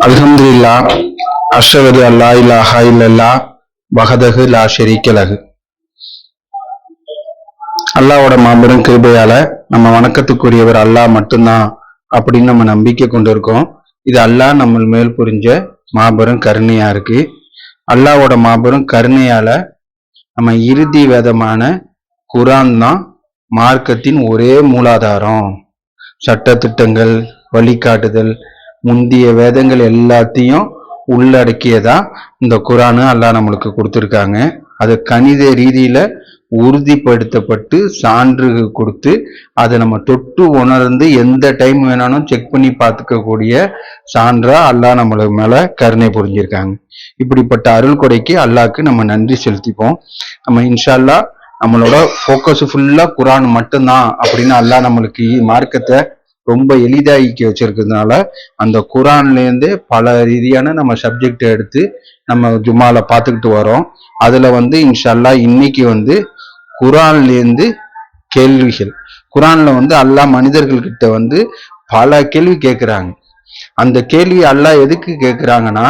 அல்ஹம்துலில்லாஹ் அஷ்ஹது அல்லா இலாஹா இல்லல்லாஹ் வஹதஹு லா ஷரீக்க லஹு. அல்லாஹ்வோட மாபெரும் கிருபையால நம்ம வணக்கத்துக்குரியவர் அல்லாஹ் மட்டும்தான் அப்படின்னு நம்ம நம்பிக்கை கொண்டு இருக்கோம். இது அல்லாஹ் நம்ம மேல் புரிஞ்ச மாபெரும் கருணையா இருக்கு. அல்லாஹ்வோட மாபெரும் கருணையால நம்ம இறுதி வேதமான குர்ஆன் தான் மார்க்கத்தின் ஒரே மூலாதாரம். சட்ட திட்டங்கள், வழிகாட்டுதல், முந்திய வேதங்கள் எல்லாத்தையும் உள்ளடக்கியதா இந்த குர்ஆன் அல்லாஹ் நம்மளுக்கு கொடுத்துருக்காங்க. அது கணித ரீதியில உறுதிப்படுத்தப்பட்டு சான்று கொடுத்து அதை நம்ம தொட்டு உணர்ந்து எந்த டைம் வேணாலும் செக் பண்ணி பார்த்துக்கக்கூடிய சான்றா அல்லாஹ் நம்மளுக்கு மேல கருணை புரிஞ்சிருக்காங்க. இப்படிப்பட்ட அருள் கொடைக்கு அல்லாஹ்க்கு நம்ம நன்றி செலுத்திப்போம். நம்ம இன்ஷா அல்லாஹ் நம்மளோட ஃபோக்கஸ் ஃபுல்லா குர்ஆன் மட்டும்தான் அப்படின்னு அல்லாஹ் நம்மளுக்கு மார்க்கத்தை ரொம்ப எளிதாக்கி வச்சிருக்கிறதுனால அந்த குர்ஆன்ல இருந்து பல ரீதியான நம்ம சப்ஜெக்ட் எடுத்து நம்ம ஜும்மால பார்த்துக்கிட்டு வரோம். அதுல இன்ஷா அல்லாஹ் இன்னைக்கு குர்ஆன்ல இருந்து கேள்விகள். குர்ஆன்ல அல்லாஹ் மனிதர்கள் கிட்ட பல கேள்வி கேட்கிறாங்க. அந்த கேள்வி அல்லாஹ் எதுக்கு கேட்கிறாங்கன்னா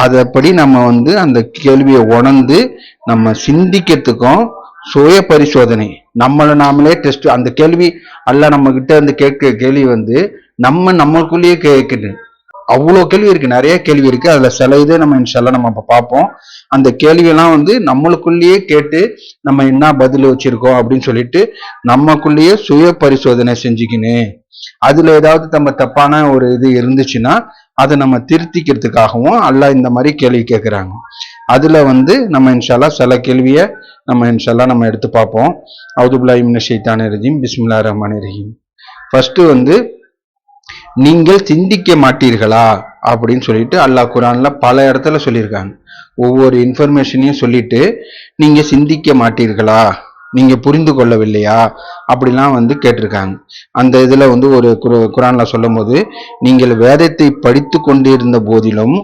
அதப்படி நம்ம அந்த கேள்வியை உணர்ந்து நம்ம சிந்திக்கிறதுக்கும் சுய பரிசோதனை, நம்மளை நாமளே டெஸ்ட். அந்த கேள்வி அல்லாஹ் நம்ம கிட்ட கேட்கிற கேள்வி நம்மளுக்குள்ளேயே கேட்குது. அவ்வளோ கேள்வி இருக்கு, நிறைய கேள்வி இருக்கு. அதுல சில இதை நம்ம இன்ஷால்லா நம்ம பார்ப்போம். அந்த கேள்வியெல்லாம் நம்மளுக்குள்ளேயே கேட்டு நம்ம என்ன பதில் வச்சிருக்கோம் அப்படின்னு சொல்லிட்டு நம்மக்குள்ளேயே சுய பரிசோதனை செஞ்சுக்கின்னு அதுல ஏதாவது நம்ம தப்பான ஒரு இது இருந்துச்சுன்னா அதை நம்ம திருத்திக்கிறதுக்காகவும் அல்லாஹ் இந்த மாதிரி கேள்வி கேட்கிறாங்க. அதுல நம்ம இன்ஷால்லா சில கேள்வியை நம்ம இன்ஷால்லா நம்ம எடுத்து பார்ப்போம். அவுது பில்லாஹி மினஷ் ஷைத்தானிர் ரஜீம். பிஸ்மில்லாஹிர் ரஹ்மானிர் ரஹீம். ஃபர்ஸ்ட் நீங்கள் சிந்திக்க மாட்டீர்களா அப்படின்னு சொல்லிட்டு அல்லாஹ் குர்ஆன்ல பல இடத்துல சொல்லியிருக்காங்க. ஒவ்வொரு இன்ஃபர்மேஷனையும் சொல்லிட்டு நீங்க சிந்திக்க மாட்டீர்களா, நீங்க புரிந்து கொள்ளவில்லையா அப்படிலாம் கேட்டிருக்காங்க. அந்த இதுல ஒரு குர்ஆன்ல சொல்லும் போது, நீங்கள் வேதத்தை படித்து கொண்டிருந்த போதிலும்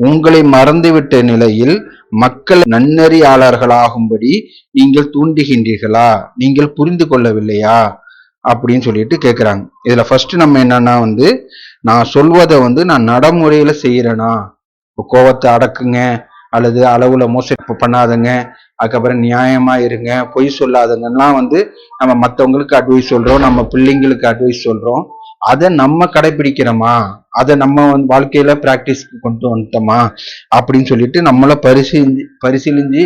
உங்களை மறந்துவிட்ட நிலையில் மக்கள் நன்னறியாளர்களாகும்படி நீங்கள் தூண்டுகின்றீர்களா, நீங்கள் புரிந்து கொள்ளவில்லையா அப்படின்னு சொல்லிட்டு கேட்கிறாங்க. இதுல ஃபர்ஸ்ட் நம்ம என்னன்னா நான் சொல்வதை நான் நடைமுறையில செய்யறேனா, கோவத்தை அடக்குங்க, அல்லது அளவுல மோசடி பண்ணாதங்க, அதுக்கப்புறம் நியாயமா இருங்க, பொய் சொல்லாதங்கலாம் நம்ம மற்றவங்களுக்கு அட்வைஸ் சொல்றோம், நம்ம பிள்ளைங்களுக்கு அட்வைஸ் சொல்றோம். அதை நம்ம கடைபிடிக்கிறோமா, அதை நம்ம வாழ்க்கையில பிராக்டிஸ்க்கு கொண்டு வந்துட்டோமா அப்படின்னு சொல்லிட்டு நம்மள பரிசீலிஞ்சு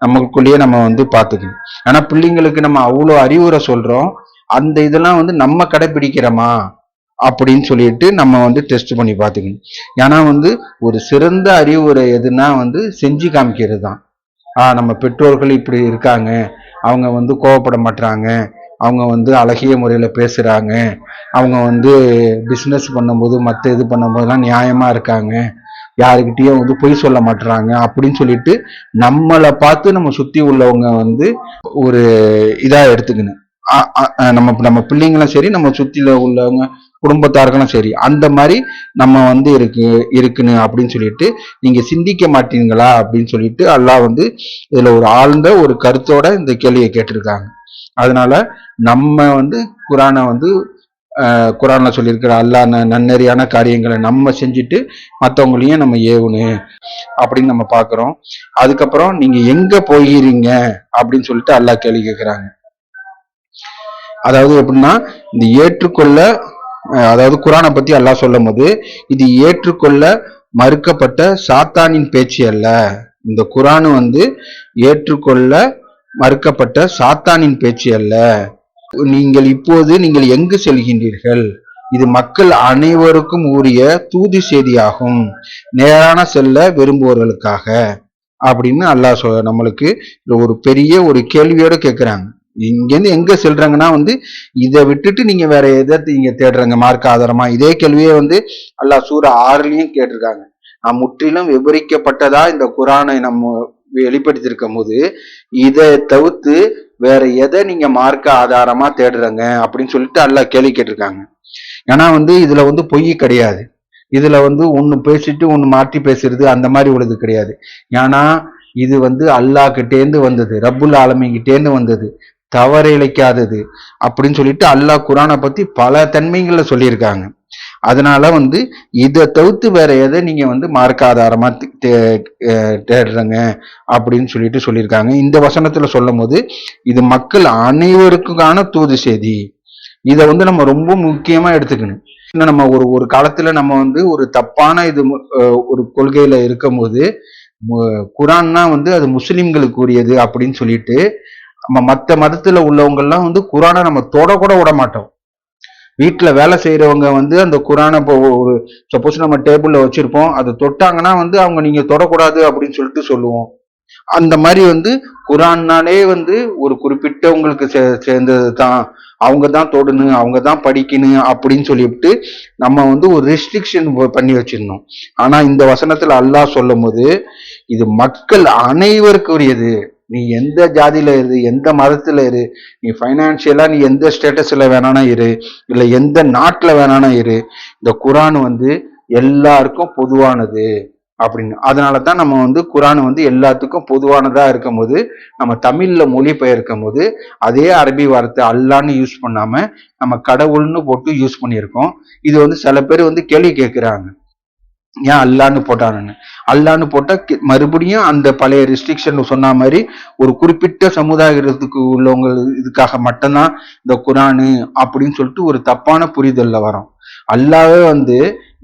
நமக்குள்ளேயே நம்ம பார்த்துக்கணும். ஆனா பிள்ளைங்களுக்கு நம்ம அவ்வளோ அறிவுரை சொல்றோம், அந்த இதெல்லாம் நம்ம கடைபிடிக்கிறோமா அப்படின்னு சொல்லிட்டு நம்ம டெஸ்ட் பண்ணி பார்த்துக்கணும். ஏன்னா ஒரு சிறந்த அறிவுரை எதுனா செஞ்சு காமிக்கிறது தான். நம்ம பெற்றோர்கள் இப்படி இருக்காங்க, அவங்க கோவப்பட மாட்டாங்க, அவங்க அழகிய முறையில பேசுறாங்க, அவங்க பிசினஸ் பண்ணும்போது மற்ற இது பண்ணும்போதெல்லாம் நியாயமா இருக்காங்க, யாருக்கிட்டையும் பொய் சொல்ல மாட்டுறாங்க அப்படின்னு சொல்லிட்டு நம்மளை பார்த்து நம்ம சுத்தி உள்ளவங்க ஒரு இதா எடுத்துக்கணும். நம்ம பிள்ளைங்களும் சரி, நம்ம சுத்தில உள்ளவங்க குடும்பத்தார்களும் சரி, அந்த மாதிரி நம்ம இருக்குன்னு அப்படின்னு சொல்லிட்டு நீங்க சிந்திக்க மாட்டீங்களா அப்படின்னு சொல்லிட்டு அல்லாஹ் இதுல ஒரு ஆழ்ந்த ஒரு கருத்தோட இந்த கேள்வியை கேட்டிருக்காங்க. அதனால நம்ம குர்ஆனை குர்ஆன்ல சொல்லியிருக்கிற அல்லாஹ் நன்னறியான காரியங்களை நம்ம செஞ்சுட்டு மற்றவங்களையும் நம்ம ஏவணும் அப்படின்னு நம்ம பார்க்கிறோம். அதுக்கப்புறம் நீங்க எங்க போகிறீங்க அப்படின்னு சொல்லிட்டு அல்லாஹ் கேள்வி கேட்கிறாங்க. அதாவது எப்படின்னா, இந்த ஏற்றுக்கொள்ள, அதாவது குர்ஆனை பத்தி அல்லாஹ் சொல்லும் போது, இது ஏற்றுக்கொள்ள மறுக்கப்பட்ட சாத்தானின் பேச்சு அல்ல. இந்த குர்ஆன் ஏற்றுக்கொள்ள மறுக்கப்பட்ட சாத்தானின் பேச்சு அல்ல. நீங்கள் எங்கு செல்கின்றீர்கள், இது மக்கள் அனைவருக்கும் உரிய தூது செய்தியாகும், நேரான செல்ல விரும்புவர்களுக்காக அப்படின்னு அல்லாஹ் நம்மளுக்கு ஒரு பெரிய ஒரு கேள்வியோட கேட்கிறாங்க. இங்கேருந்து எங்க செல்றாங்கன்னா இதை விட்டுட்டு நீங்க வேற எதை நீங்க தேடுறாங்க மார்க்க ஆதாரமா? இதே கேள்வியே அல்லாஹ் சூரா 6லயும் கேட்டிருக்காங்க. நான் முற்றிலும் விவரிக்கப்பட்டதா இந்த குர்ஆனை நம்ம வெளிப்படுத்தியிருக்கும் போது இதை தவிர்த்து வேற எதை நீங்க மார்க்க ஆதாரமா தேடுறாங்க அப்படின்னு சொல்லிட்டு அல்லாஹ் கேள்வி கேட்டிருக்காங்க. ஏன்னா இதுல பொய் கிடையாது. இதுல ஒண்ணு பேசிட்டு ஒண்ணு மாற்றி பேசுறது அந்த மாதிரி உள்ளது கிடையாது. ஏன்னா இது அல்லாஹ் கிட்டேந்து வந்தது, ரப்புல் ஆலமீன் கிட்டேந்து வந்தது, தவறு இழைக்காதது அப்படின்னு சொல்லிட்டு அல்லாஹ் குர்ஆனை பத்தி பல தன்மைகள்ல சொல்லியிருக்காங்க. அதனால வந்து இதை தவிர்த்து வேற எதை நீங்க வந்து மார்க்க ஆதாரமா தேடுறங்க அப்படின்னு சொல்லியிருக்காங்க. இந்த வசனத்துல சொல்லும் போது இது மக்கள் அனைவருக்கான தூது செய்தி. இதை வந்து நம்ம ரொம்ப முக்கியமா எடுத்துக்கணும். நம்ம ஒரு ஒரு காலத்துல நம்ம வந்து ஒரு தப்பான இது ஒரு கொள்கையில இருக்கும் போது குரான்னா வந்து அது முஸ்லிம்களுக்கு உரியது அப்படின்னு சொல்லிட்டு நம்ம மற்ற மதத்துல உள்ளவங்க எல்லாம் வந்து குரானை நம்ம தொட கூட விட மாட்டோம். வீட்டுல வேலை செய்யறவங்க வந்து அந்த குரானை இப்போ ஒரு சப்போஸ் நம்ம டேபிள்ல வச்சிருப்போம், அதை தொட்டாங்கன்னா வந்து அவங்க நீங்க தொடக்கூடாது அப்படின்னு சொல்லிட்டு சொல்லுவோம். அந்த மாதிரி வந்து குரான்னாலே வந்து ஒரு குறிப்பிட்டவங்களுக்கு சேர்ந்தது தான், அவங்க தான் தொடணும், அவங்க தான் படிக்கணும் அப்படின்னு சொல்லிவிட்டு நம்ம வந்து ஒரு ரெஸ்ட்ரிக்ஷன் பண்ணி வச்சிருந்தோம். ஆனா இந்த வசனத்துல அல்லாஹ் சொல்லும் போது இது மக்கள் அனைவருக்கும் உரியது. நீ எந்த ஜாதியில இரு, எந்த மதத்துல இரு, நீ பைனான்சியலா நீ எந்த ஸ்டேட்டஸ்ல வேணானா இரு, இல்ல எந்த நாட்டுல வேணானா இரு, இந்த குரான் வந்து எல்லாருக்கும் பொதுவானது அப்படின்னு. அதனாலதான் நம்ம வந்து குரான் வந்து எல்லாத்துக்கும் பொதுவானதா இருக்கும் போது நம்ம தமிழ்ல மொழிபெயர்க்கும் போது அதே அரபி வார்த்தை அல்லான்னு யூஸ் பண்ணாம நம்ம கடவுள்னு போட்டு யூஸ் பண்ணியிருக்கோம். இது வந்து சில பேர் வந்து கேள்வி கேட்கிறாங்க, ஏன் அல்லான்னு போட்டானுன்னு. அல்லான்னு போட்டா மறுபடியும் அந்த பழைய ரெஸ்ட்ரிக்ஷன் சொன்ன மாதிரி ஒரு குறிப்பிட்ட சமுதாயத்துக்கு உள்ளவங்க இதுக்காக மட்டும்தான் இந்த குரானு அப்படின்னு சொல்லிட்டு ஒரு தப்பான புரிதல்ல வரும். அல்லாவே வந்து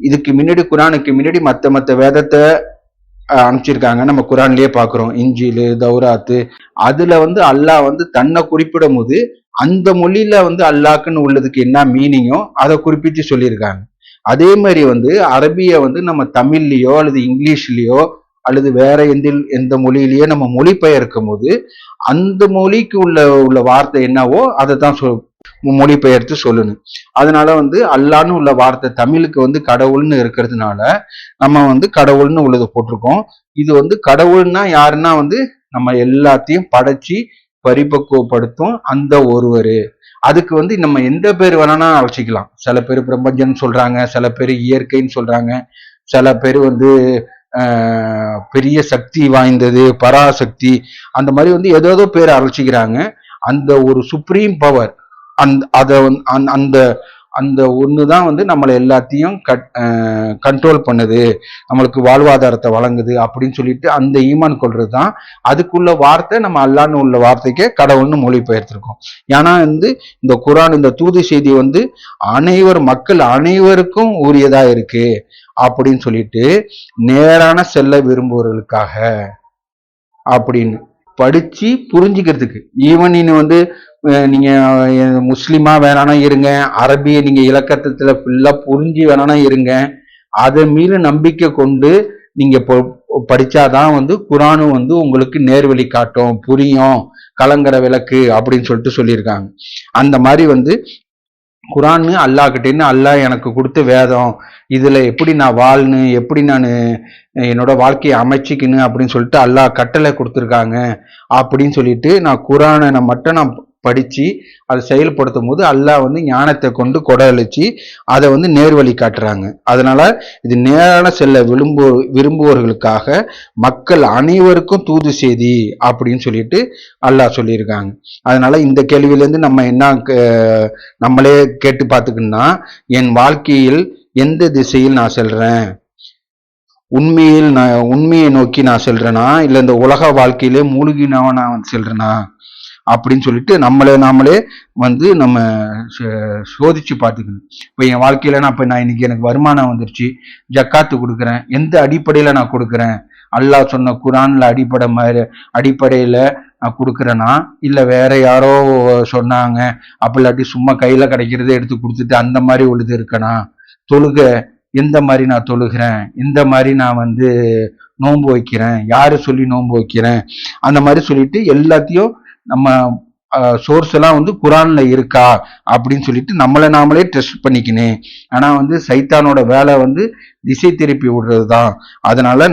இதுக்கு முன்னாடி குரானுக்கு முன்னாடி மத்த வேதத்தை அனுப்பிச்சிருக்காங்க. நம்ம குரான்லயே பாக்குறோம், இஞ்சிலு, தௌராத்து. அதுல வந்து அல்லாஹ் வந்து தன்னை குறிப்பிடும் போது அந்த மொழியில வந்து அல்லாஹ்க்குன்னு உள்ளதுக்கு என்ன மீனிங்கோ அதை குறிப்பிட்டு சொல்லியிருக்காங்க. அதே மாதிரி வந்து அரபிய வந்து நம்ம தமிழ்லயோ அல்லது இங்கிலீஷ்லயோ அல்லது வேற எந்த மொழியிலயோ நம்ம மொழிபெயர்க்கும் போது அந்த மொழிக்கு உள்ள வார்த்தை என்னவோ அதை தான் மொழிபெயர்த்து சொல்லணும். அதனால வந்து அல்லான்னு உள்ள வார்த்தை தமிழுக்கு வந்து கடவுள்னு இருக்கிறதுனால நம்ம வந்து கடவுள்னு உள்ளது போட்டிருக்கோம். இது வந்து கடவுள்னா யாருன்னா வந்து நம்ம எல்லாத்தையும் படைச்சி பரிபக்குவப்படுத்தும் அந்த ஒருவரு. அதுக்கு வந்து நம்ம எந்த பேர் வேணாலும் அழைச்சிக்கலாம். சில பேர் பிரபஞ்சம்னு சொல்றாங்க, சில பேர் இயற்கைன்னு சொல்றாங்க, சில பேர் வந்து பெரிய சக்தி வாய்ந்தது, பராசக்தி, அந்த மாதிரி வந்து ஏதோ பேர் அழைச்சிக்கிறாங்க. அந்த ஒரு சுப்ரீம் பவர் அந்த அந்த ஒண்ணுதான் வந்து நம்மளை எல்லாத்தையும் கண்ட்ரோல் பண்ணுது, நம்மளுக்கு வாழ்வாதாரத்தை வழங்குது அப்படின்னு சொல்லிட்டு அந்த ஈமான் கொள்றது தான். அதுக்குள்ள வார்த்தை நம்ம அல்லான்னு உள்ள வார்த்தைக்கே கடவுள்னு மொழிபெயர்த்திருக்கோம். ஏன்னா வந்து இந்த குரான் இந்த தூது செய்தி வந்து மக்கள் அனைவருக்கும் உரியதா இருக்கு அப்படின்னு சொல்லிட்டு நேரான செல்ல விரும்புவர்களுக்காக அப்படின்னு படிச்சு புரிஞ்சுக்கிறதுக்கு. ஈவன் வந்து நீங்க முஸ்லிமா வேணானா இருங்க, அரபிய நீங்க இலக்கத்துல ஃபுல்லா புரிஞ்சு வேணானா இருங்க, அதை மீது நம்பிக்கை கொண்டு நீங்க படிச்சாதான் வந்து குரானும் வந்து உங்களுக்கு நேர்வழி காட்டும், புரியும், கலங்கர விளக்கு அப்படின்னு சொல்லிட்டு சொல்லியிருக்காங்க. அந்த மாதிரி வந்து குரான் அல்லாஹ்கிட்டேன்னு அல்லாஹ் எனக்கு கொடுத்த வேதம், இதுல எப்படி நான் வாழணும், எப்படி நான் என்னோட வாழ்க்கையை அமைச்சிக்கணும் அப்படின்னு சொல்லிட்டு அல்லாஹ் கட்டளை கொடுத்துருக்காங்க அப்படின்னு சொல்லிட்டு நான் குரானை மட்டும் நான் படிச்சு அதை செயல்படுத்தும் போது அல்லாஹ் வந்து ஞானத்தை கொண்டு கொடலிச்சு அதை வந்து நேர்வழி காட்டுறாங்க. அதனால இது நேரான செல்ல விரும்புவோர்களுக்காக மக்கள் அனைவருக்கும் தூது செய்தி அப்படின்னு சொல்லிட்டு அல்லாஹ் சொல்லியிருக்காங்க. அதனால இந்த கேள்வியிலேருந்து நம்ம என்ன நம்மளே கேட்டு பார்த்துக்கணும்னா, என் வாழ்க்கையில் எந்த திசையில் நான் செல்றேன், உண்மையை நோக்கி நான் செல்றேனா, இல்லை இந்த உலக வாழ்க்கையிலே மூழ்கினவன் நான் செல்றேனா அப்படின்னு சொல்லிட்டு நாமளே வந்து நம்ம சோதிச்சு பார்த்துக்கணும். இப்போ என் வாழ்க்கையில நான் இன்னைக்கு எனக்கு வருமானம் வந்துருச்சு, ஜக்காத்து கொடுக்குறேன், எந்த அடிப்படையில நான் கொடுக்குறேன், அல்லாஹ் சொன்ன குரான்ல அடிப்படையில நான் கொடுக்குறேனா, இல்லை வேற யாரோ சொன்னாங்க அப்படி இல்லாட்டி சும்மா கையில கிடைக்கிறத எடுத்து கொடுத்துட்டு அந்த மாதிரி உள்ளது இருக்கனா, தொழுக எந்த மாதிரி நான் தொழுகிறேன், இந்த மாதிரி நான் வந்து நோன்பு வைக்கிறேன், யாரு சொல்லி நோன்பு வைக்கிறேன், அந்த மாதிரி சொல்லிட்டு எல்லாத்தையும் நம்ம சோர்ஸ் எல்லாம் வந்து குரான்ல இருக்கா அப்படின்னு சொல்லிட்டு நாமளே டெஸ்ட் பண்ணிக்கணும். ஆனா வந்து சைத்தானோட வேலை வந்து திசை திருப்பி விடுறதுதான். அதனால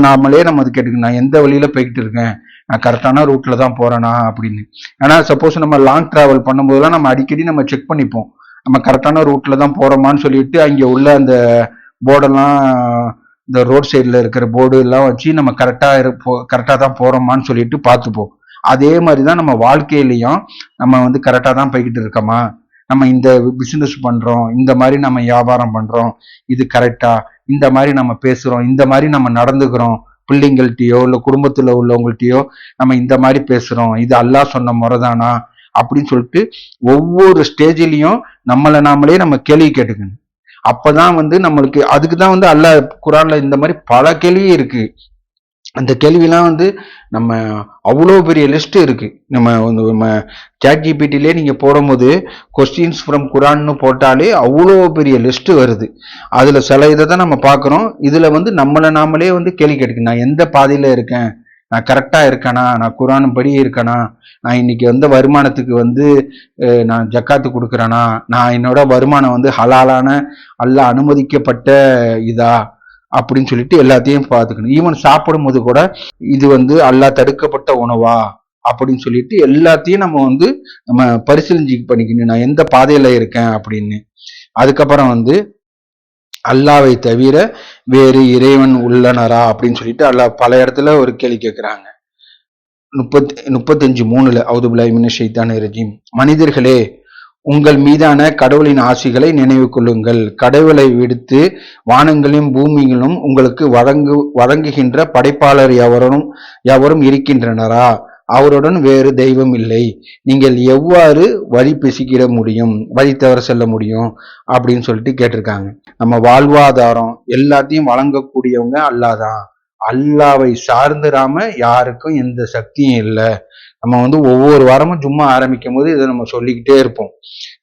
நாமளே நம்ம அது கேட்டுக்கணும், நான் எந்த வழியில போய்கிட்டு இருக்கேன், நான் கரெக்டான ரூட்ல தான் போறேனா அப்படின்னு. ஏன்னா சப்போஸ் நம்ம லாங் டிராவல் பண்ணும்போதெல்லாம் நம்ம அடிக்கடி நம்ம செக் பண்ணிப்போம், நம்ம கரெக்டான ரூட்ல தான் போறோமான்னு சொல்லிட்டு அங்க உள்ள அந்த போர்டெல்லாம், இந்த ரோட் சைட்ல இருக்கிற போர்டு எல்லாம் வச்சு நம்ம கரெக்டா தான் போறோமான்னு சொல்லிட்டு பார்த்துப்போம். அதே மாதிரிதான் நம்ம வாழ்க்கையிலையும் நம்ம வந்து கரெக்டா தான் போய்கிட்டு இருக்கோமா, நம்ம இந்த பிசினஸ் பண்றோம், இந்த மாதிரி நம்ம வியாபாரம் பண்றோம், இது கரெக்டா, இந்த மாதிரி நம்ம பேசுறோம், இந்த மாதிரி நம்ம நடந்துக்கிறோம், பிள்ளைங்கள்ட்டயோ இல்ல குடும்பத்துல உள்ளவங்கள்ட்டயோ நம்ம இந்த மாதிரி பேசுறோம், இது அல்லாஹ் சொன்ன முறைதானா அப்படின்னு சொல்லிட்டு ஒவ்வொரு ஸ்டேஜ்லயும் நம்மளை நாமளே நம்ம கேள்வி கேட்டுக்கணும். அப்பதான் நம்மளுக்கு அதுக்குதான் அல்லாஹ் குரான்ல இந்த மாதிரி பல கேள்வி இருக்கு. அந்த கேள்விலாம் நம்ம அவ்வளோ பெரிய லிஸ்ட் இருக்கு. நம்ம சாட் ஜிபிடிலே நீங்க போடும்போது கொஸ்டின்ஸ் ஃப்ரம் குரான்னு போட்டாலே அவ்வளோ பெரிய லிஸ்ட் வருது. அதுல சில இதை தான் நம்ம பார்க்குறோம். இதுல நம்மளை நாமளே கேள்வி கேட்டுக்கு, நான் எந்த பாதையில இருக்கேன், நான் கரெக்டா இருக்கேனா, நான் குரான் படி இருக்கேனா, நான் இன்னைக்கு வருமானத்துக்கு நான் ஜக்காத்து கொடுக்குறேனா, நான் என்னோட வருமானம் ஹலாலான அல்லாஹ் அனுமதிக்கப்பட்ட இதா அப்படின்னு சொல்லிட்டு எல்லாத்தையும் பார்த்துக்கணும். ஈவன் சாப்பிடும் போது கூட இது அல்லாஹ் தடுக்கப்பட்ட உணவா அப்படின்னு சொல்லிட்டு எல்லாத்தையும் நம்ம பரிசீலனை பண்ணிக்கணும், நான் எந்த பாதையில இருக்கேன் அப்படின்னு. அதுக்கப்புறம் அல்லாவை தவிர வேறு இறைவன் உள்ளனரா அப்படின்னு சொல்லிட்டு அல்லாஹ் பல இடத்துல ஒரு கேள்வி கேட்கிறாங்க. 35:3 அவுது பில்லாஹி மினஷ் ஷைத்தானிர் ரஜீம். மனிதர்களே, உங்கள் மீதான கடவுளின் ஆசிகளை நினைவு கொள்ளுங்கள். கடவுளை விடுத்து வானங்களையும் பூமிகளும் உங்களுக்கு வழங்குகின்ற படைப்பாளர் எவரும் இருக்கின்றனரா? அவருடன் வேறு தெய்வம் இல்லை. நீங்கள் எவ்வாறு வழி பிசிக்கிட முடியும், வழி தவற செல்ல முடியும் அப்படின்னு சொல்லிட்டு கேட்டிருக்காங்க. நம்ம வாழ்வாதாரம் எல்லாத்தையும் வழங்கக்கூடியவங்க அல்லாதான். அல்லாவை சார்ந்துராம யாருக்கும் எந்த சக்தியும் இல்லை. நம்ம ஒவ்வொரு வாரமும் ஜும்மா ஆரம்பிக்கும் போது இதை நம்ம சொல்லிக்கிட்டே இருப்போம்.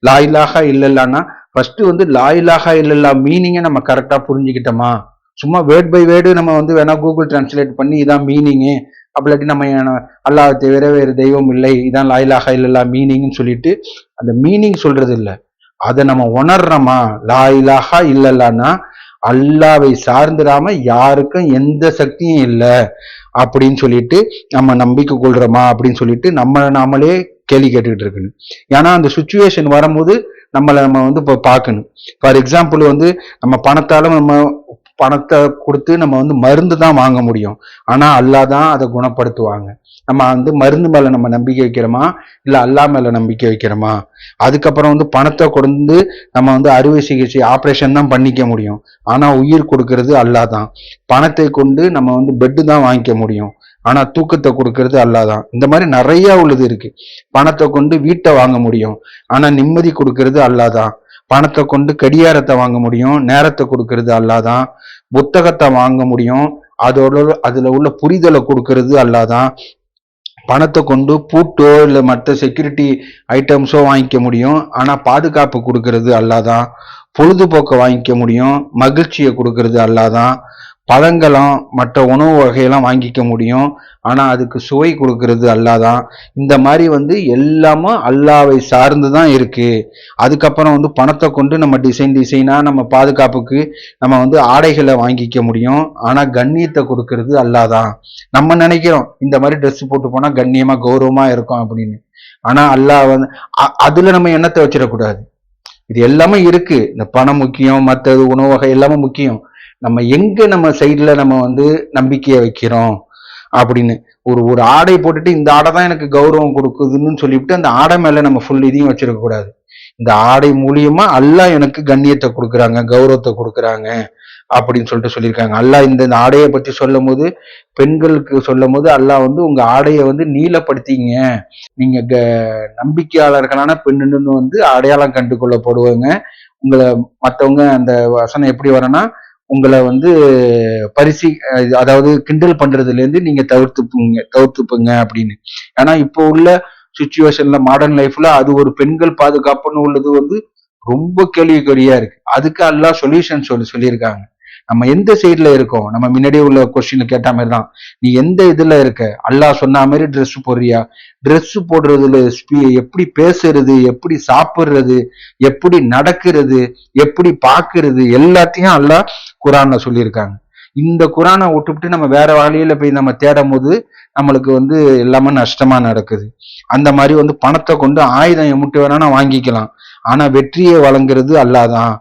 லா இலாஹா இல்லல்லான்னா ஃபர்ஸ்ட் லா இலாஹா இல்லல்லா மீனிங்கை நம்ம கரெக்டா புரிஞ்சுக்கிட்டோமா? சும்மா வேர்ட் பை வேர்டு நம்ம வேணா கூகுள் டிரான்ஸ்லேட் பண்ணி இதான் மீனிங்கு, அப்படி நம்ம அல்லாஹ் தவிர வேறு தெய்வம் இல்லை, இதான் லா இலாஹா இல்லல்லா மீனிங்னு சொல்லிட்டு அந்த மீனிங் சொல்றது இல்லை. அதை நம்ம உணர்றோமா? லா இலாஹா இல்லல்லான்னா அல்லாவை சார்ந்துடாம யாருக்கும் எந்த சக்தியும் இல்லை அப்படின்னு சொல்லிட்டு நம்ம நம்பிக்கை கொள்றோமா அப்படின்னு சொல்லிட்டு நாமளே கேள்வி கேட்டுக்கிட்டு இருக்கணும். ஏன்னா அந்த சுச்சுவேஷன் வரும்போது நம்ம இப்போ பார்க்கணும். ஃபார் எக்ஸாம்பிள் நம்ம பணத்தாலும் நம்ம பணத்தை கொடுத்து நம்ம மருந்து தான் வாங்க முடியும். ஆனா அல்லாஹ் தான் அதை குணப்படுத்துவாங்க. நம்ம மருந்து மேல நம்ம நம்பிக்கை வைக்கிறோமா இல்ல அல்லாஹ் மேல நம்பிக்கை வைக்கிறோமா? அதுக்கப்புறம் பணத்தை கொண்டு நம்ம அறுவை சிகிச்சை ஆப்ரேஷன் தான் பண்ணிக்க முடியும். ஆனா உயிர் கொடுக்கறது அல்லாஹ் தான். பணத்தை கொண்டு நம்ம பெட்டு தான் வாங்கிக்க முடியும். ஆனா தூக்கத்தை கொடுக்கறது அல்லாஹ் தான். இந்த மாதிரி நிறைய உள்ளது இருக்கு. பணத்தை கொண்டு வீட்டை வாங்க முடியும். ஆனா நிம்மதி கொடுக்கறது அல்லாஹ் தான். பணத்தை கொண்டு கடியாரத்தை வாங்க முடியும், நேரத்தை கொடுக்கறது அல்லாஹ் தான். புத்தகத்தை வாங்க முடியும், அதுல உள்ள புரிதலை கொடுக்கறது அல்லாஹ் தான். பணத்தை கொண்டு பூட்டோ இல்லை மற்ற செக்யூரிட்டி ஐட்டம்ஸோ வாங்கிக்க முடியும். ஆனா பாதுகாப்பு கொடுக்கறது அல்லாஹ் தான். பொழுதுபோக்கை வாங்கிக்க முடியும், மகிழ்ச்சியை கொடுக்கறது அல்லாஹ் தான். பழங்களும் மற்ற உணவு வகையெல்லாம் வாங்கிக்க முடியும், ஆனா அதுக்கு சுவை கொடுக்கறது அல்லாஹ் தான். இந்த மாதிரி எல்லாமும் அல்லாவை சார்ந்து தான் இருக்கு. அதுக்கப்புறம் பணத்தை கொண்டு நம்ம டிசைனா நம்ம பாதுகாப்புக்கு நம்ம ஆடைகளை வாங்கிக்க முடியும். ஆனா கண்ணியத்தை கொடுக்கறது அல்லாஹ் தான். நம்ம நினைக்கிறோம் இந்த மாதிரி ட்ரெஸ் போட்டு போனா கண்ணியமா கௌரவமா இருக்கும் அப்படின்னு. ஆனா அல்லாஹ் அதுல நம்ம எண்ணத்தை வச்சிடக்கூடாது. இது எல்லாமே இருக்கு. இந்த பணம் முக்கியம், மற்றது உணவு வகை எல்லாமே முக்கியம். நம்ம எங்க நம்ம சைட்ல நம்ம நம்பிக்கையை வைக்கிறோம் அப்படின்னு. ஒரு ஆடை போட்டுட்டு இந்த ஆடை தான் எனக்கு கௌரவம் கொடுக்குதுன்னு சொல்லிவிட்டு அந்த ஆடை மேல நம்ம ஃபுல் இதையும் வச்சிருக்க கூடாது. இந்த ஆடை மூலியமா அல்லாஹ் எனக்கு கண்ணியத்தை கொடுக்குறாங்க, கௌரவத்தை கொடுக்குறாங்க அப்படின்னு சொல்லிட்டு சொல்லியிருக்காங்க. அல்லாஹ் இந்த ஆடையை பற்றி சொல்லும் போது, பெண்களுக்கு சொல்லும் போது அல்லாஹ் உங்க ஆடையை நீளப்படுத்திங்க, நீங்க நம்பிக்கையாளர்களான பெண்ணுன்னு அடையாளம் கண்டு கொள்ளப்படுவாங்க. உங்களை மற்றவங்க அந்த வசனம் எப்படி வரனா, உங்களை அதாவது கிண்டல் பண்றதுல இருந்து நீங்க தவிர்த்துப்பீங்க அப்படின்னு. ஏன்னா இப்போ உள்ள சுச்சுவேஷன்ல மாடர்ன் லைஃப்ல அது ஒரு பெண்கள் பாதுகாப்புன்னு உள்ளது ரொம்ப கேள்விக்குறியா இருக்கு. அதுக்கு அல்லாஹ் சொல்யூஷன் சொல்லியிருக்காங்க. நம்ம எந்த சைட்ல இருக்கோம்? நம்ம முன்னாடி உள்ள கொஸ்டின் கேட்ட மாதிரி தான், நீ எந்த இதுல இருக்க? அல்லாஹ் சொன்ன மாதிரி ட்ரெஸ் போடுறியா? ட்ரெஸ் போடுறதுல எப்படி பேசுறது, எப்படி சாப்பிடுறது, எப்படி நடக்கிறது, எப்படி பாக்குறது, எல்லாத்தையும் அல்லாஹ் குரான்ல சொல்லியிருக்காங்க. இந்த குரானை விட்டுவிட்டு நம்ம வேற வழியில போய் நம்ம தேடும் போது நம்மளுக்கு எல்லாமே நஷ்டமா நடக்குது. அந்த மாதிரி பணத்தை கொண்டு ஆயுதம் எமுட்டு வேணா வாங்கிக்கலாம், ஆனா வெற்றியை வழங்குறது அல்லாஹ் தான்.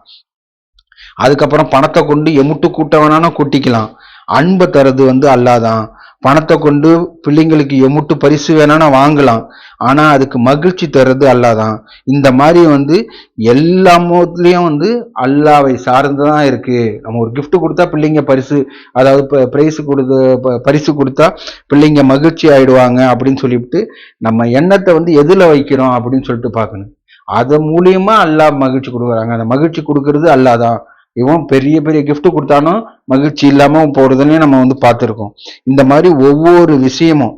அதுக்கப்புறம் பணத்தை கொண்டு எமுட்டு கூட்ட வேணாலும் கூட்டிக்கலாம், அன்பை தரது அல்லாஹ் தான். பணத்தை கொண்டு பிள்ளைங்களுக்கு எமுட்டு பரிசு வேணாம்னா வாங்கலாம், ஆனா அதுக்கு மகிழ்ச்சி தர்றது அல்லாதான். இந்த மாதிரி எல்லாமோத்துலயும் அல்லாவை சார்ந்துதான் இருக்கு. நம்ம ஒரு gift கொடுத்தா பிள்ளைங்க பரிசு, அதாவது பரிசு கொடுத்தா பிள்ளைங்க மகிழ்ச்சி ஆயிடுவாங்க அப்படின்னு சொல்லிவிட்டு நம்ம எண்ணத்தை எதுல வைக்கிறோம் அப்படின்னு சொல்லிட்டு பார்க்கணும். அது மூலியமா அல்லாஹ் மகிழ்ச்சி கொடுக்குறாங்க. அந்த மகிழ்ச்சி கொடுக்கறது அல்லாதான். இவன் பெரிய பெரிய gift கொடுத்தாலும் மகிழ்ச்சி இல்லாம போறதுன்னு நம்ம பார்த்துருக்கோம். இந்த மாதிரி ஒவ்வொரு விஷயமும்,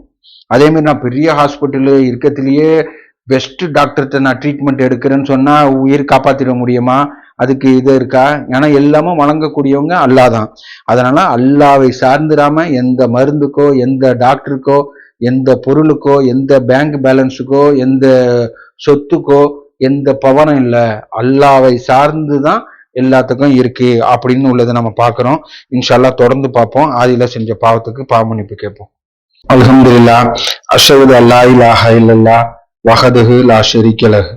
அதே மாதிரி நான் பெரிய ஹாஸ்பிட்டலு இருக்கத்திலேயே பெஸ்ட் டாக்டர்கிட்ட நான் ட்ரீட்மெண்ட் எடுக்கிறேன்னு சொன்னா உயிர் காப்பாத்திட முடியுமா? அதுக்கு இது இருக்கா? ஏன்னா எல்லாமே வழங்கக்கூடியவங்க அல்லாதான். அதனால அல்லாவை சார்ந்திராம எந்த மருந்துக்கோ, எந்த டாக்டருக்கோ, எந்த பொருளுக்கோ, எந்த பேங்க் பேலன்ஸுக்கோ, எந்த சொத்துக்கோ எந்த பவனும் இல்லை, அல்லாவை சார்ந்துதான் எல்லாத்துக்கும் இருக்கு அப்படின்னு உள்ளதை நம்ம பார்க்கிறோம். இன்ஷா அல்லாஹ் தொடர்ந்து பார்ப்போம். ஆதியில செஞ்ச பாவத்துக்கு பாவமன்னிப்பு கேட்போம். அல்ஹம்துலில்லாஹ், அஷ்ஹது அல்லா இலாஹ இல்லல்லாஹ் வஹதஹு லா ஷரீக லஹு.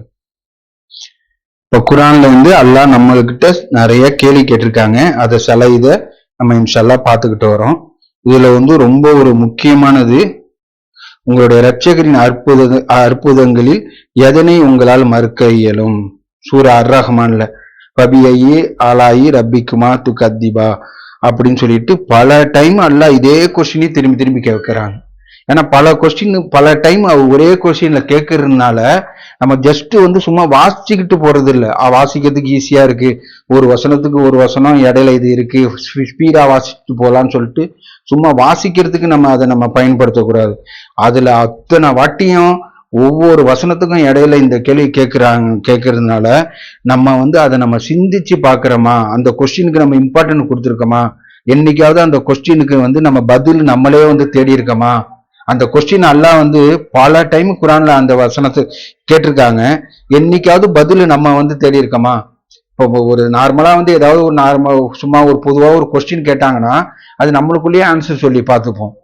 இப்ப குர்ஆன்ல அல்லாஹ் நம்மகிட்ட நிறைய கேள்வி கேட்டிருக்காங்க. அதை சில இதை நம்ம இன்ஷா அல்லாஹ் பார்த்துக்கிட்டு வரோம். இதுல ரொம்ப ஒரு முக்கியமானது, உங்களுடைய இரட்சகரின் அற்புதங்களில் எதனை உங்களால் மறுக்க இயலும்? சூரா அர் ரஹ்மான்ல பபியி ஆலாயி ரப்பிக்குமா துகத்திபா அப்படின்னு சொல்லிட்டு பல டைம் அல்லாஹ் இதே கொஸ்டினே திரும்பி திரும்பி கேட்கிறாங்க. ஏன்னா பல கொஸ்டின் பல டைம் ஒரே கொஸ்டின்ல கேட்கறதுனால நம்ம ஜஸ்ட் சும்மா வாசிச்சுக்கிட்டு போறது இல்லை. வாசிக்கிறதுக்கு ஈஸியா இருக்கு, ஒரு வசனத்துக்கு ஒரு வசனம் இடையில இது இருக்கு, ஸ்பீடா வாசிச்சுட்டு போலான்னு சொல்லிட்டு சும்மா வாசிக்கிறதுக்கு நம்ம அதை பயன்படுத்தக்கூடாது. அதுல அத்தனை வாட்டியும் ஒவ்வொரு வசனத்துக்கும் இடையில இந்த கேள்வி கேட்கறதுனால நம்ம அதை நம்ம சிந்திச்சு பாக்குறோமா, அந்த கொஸ்டினுக்கு நம்ம இம்பார்ட்டன்ட் கொடுத்துருக்கோமா, என்னைக்காவது அந்த கொஸ்டினுக்கு நம்ம பதில் நம்மளே தேடி இருக்கோமா? அந்த கொஸ்டின் அல்லாஹ் பல டைம் குர்ஆன்ல அந்த வசனத்தை கேட்டிருக்காங்க. என்னைக்காவது பதில் நம்ம தேடி இருக்கோமா? இப்போ ஒரு நார்மலா ஏதாவது ஒரு சும்மா ஒரு பொதுவா ஒரு கொஸ்டின் கேட்டாங்கன்னா அது நம்மளுக்குள்ளேயே ஆன்சர் சொல்லி பார்த்துப்போம்.